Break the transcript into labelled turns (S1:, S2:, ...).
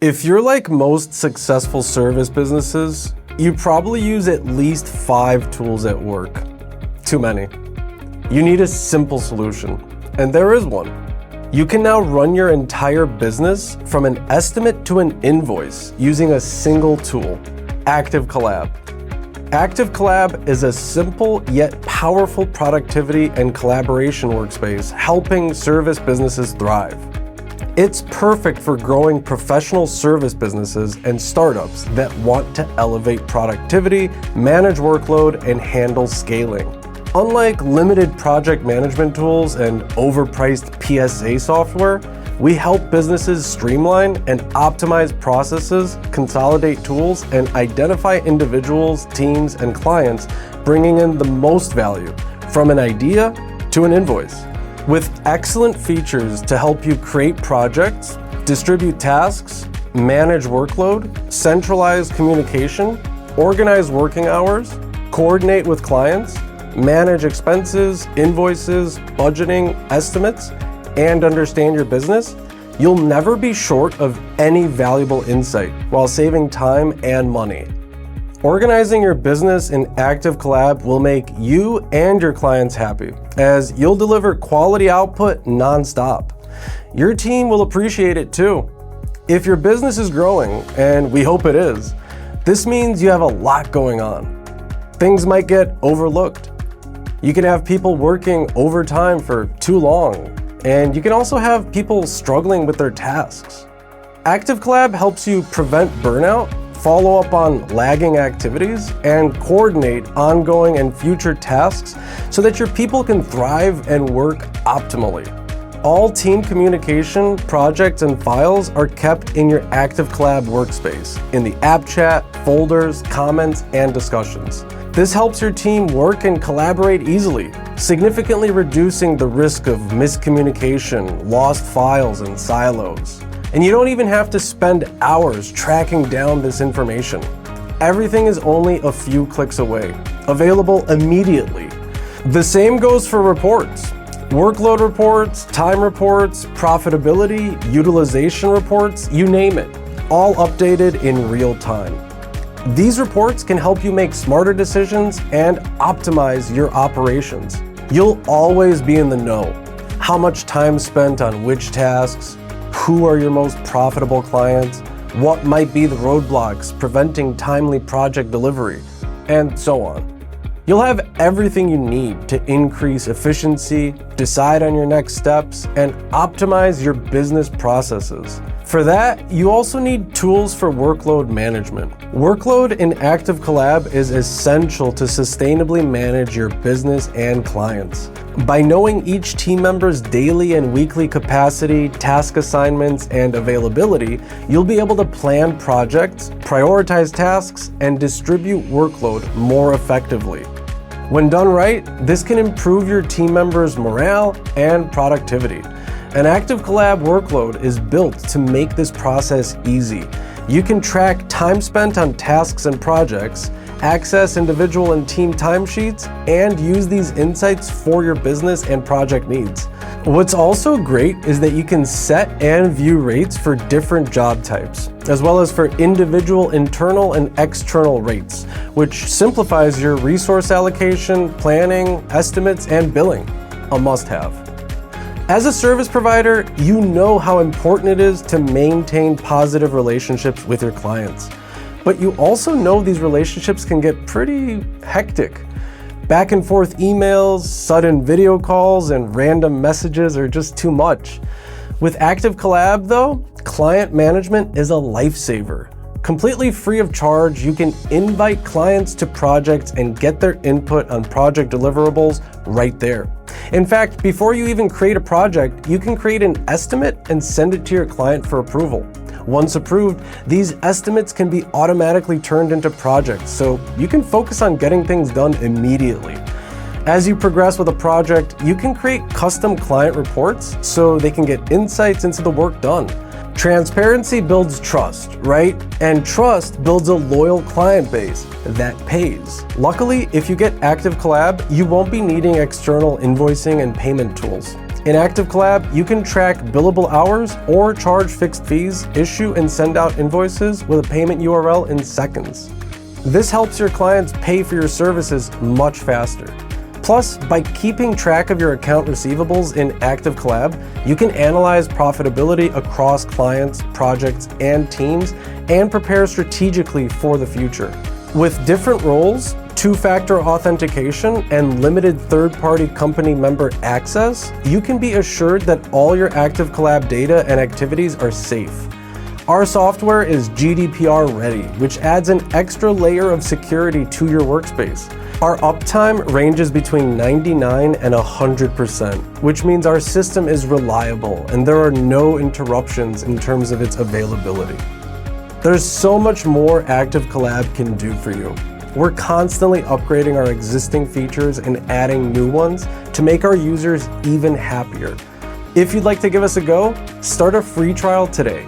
S1: If you're like most successful service businesses, you probably use at least 5 tools at work. Too many. You need a simple solution, and there is one. You can now run your entire business from an estimate to an invoice using a single tool, ActiveCollab. ActiveCollab is a simple yet powerful productivity and collaboration workspace helping service businesses thrive. It's perfect for growing professional service businesses and startups that want to elevate productivity, manage workload, and handle scaling. Unlike limited project management tools and overpriced PSA software, we help businesses streamline and optimize processes, consolidate tools, and identify individuals, teams, and clients, bringing in the most value from an idea to an invoice. With excellent features to help you create projects, distribute tasks, manage workload, centralize communication, organize working hours, coordinate with clients, manage expenses, invoices, budgeting, estimates, and understand your business, you'll never be short of any valuable insight while saving time and money. Organizing your business in ActiveCollab will make you and your clients happy, as you'll deliver quality output nonstop. Your team will appreciate it too. If your business is growing, and we hope it is, this means you have a lot going on. Things might get overlooked. You can have people working overtime for too long, and you can also have people struggling with their tasks. ActiveCollab helps you prevent burnout, follow up on lagging activities, and coordinate ongoing and future tasks so that your people can thrive and work optimally. All team communication, projects, and files are kept in your ActiveCollab workspace, in the app chat, folders, comments, and discussions. This helps your team work and collaborate easily, significantly reducing the risk of miscommunication, lost files, and silos. And you don't even have to spend hours tracking down this information. Everything is only a few clicks away, available immediately. The same goes for reports. Workload reports, time reports, profitability, utilization reports, you name it, all updated in real time. These reports can help you make smarter decisions and optimize your operations. You'll always be in the know. How much time spent on which tasks, who are your most profitable clients, what might be the roadblocks preventing timely project delivery, and so on. You'll have everything you need to increase efficiency, decide on your next steps, and optimize your business processes. For that, you also need tools for workload management. Workload in ActiveCollab is essential to sustainably manage your business and clients. By knowing each team member's daily and weekly capacity, task assignments, and availability, you'll be able to plan projects, prioritize tasks, and distribute workload more effectively. When done right, this can improve your team members' morale and productivity. An ActiveCollab workload is built to make this process easy. You can track time spent on tasks and projects, access individual and team timesheets, and use these insights for your business and project needs. What's also great is that you can set and view rates for different job types, as well as for individual internal and external rates, which simplifies your resource allocation, planning, estimates, and billing. A must-have. As a service provider, you know how important it is to maintain positive relationships with your clients. But you also know these relationships can get pretty hectic. Back and forth emails, sudden video calls, and random messages are just too much. With ActiveCollab though, client management is a lifesaver. Completely free of charge, you can invite clients to projects and get their input on project deliverables right there. In fact, before you even create a project, you can create an estimate and send it to your client for approval. Once approved, these estimates can be automatically turned into projects, so you can focus on getting things done immediately. As you progress with a project, you can create custom client reports so they can get insights into the work done. Transparency builds trust, right? And trust builds a loyal client base that pays. Luckily, if you get ActiveCollab, you won't be needing external invoicing and payment tools. In ActiveCollab, you can track billable hours or charge fixed fees, issue and send out invoices with a payment URL in seconds. This helps your clients pay for your services much faster. Plus, by keeping track of your account receivables in ActiveCollab, you can analyze profitability across clients, projects, and teams, and prepare strategically for the future. With different roles, two-factor authentication, and limited third-party company member access, you can be assured that all your ActiveCollab data and activities are safe. Our software is GDPR ready, which adds an extra layer of security to your workspace. Our uptime ranges between 99 and 100%, which means our system is reliable and there are no interruptions in terms of its availability. There's so much more ActiveCollab can do for you. We're constantly upgrading our existing features and adding new ones to make our users even happier. If you'd like to give us a go, start a free trial today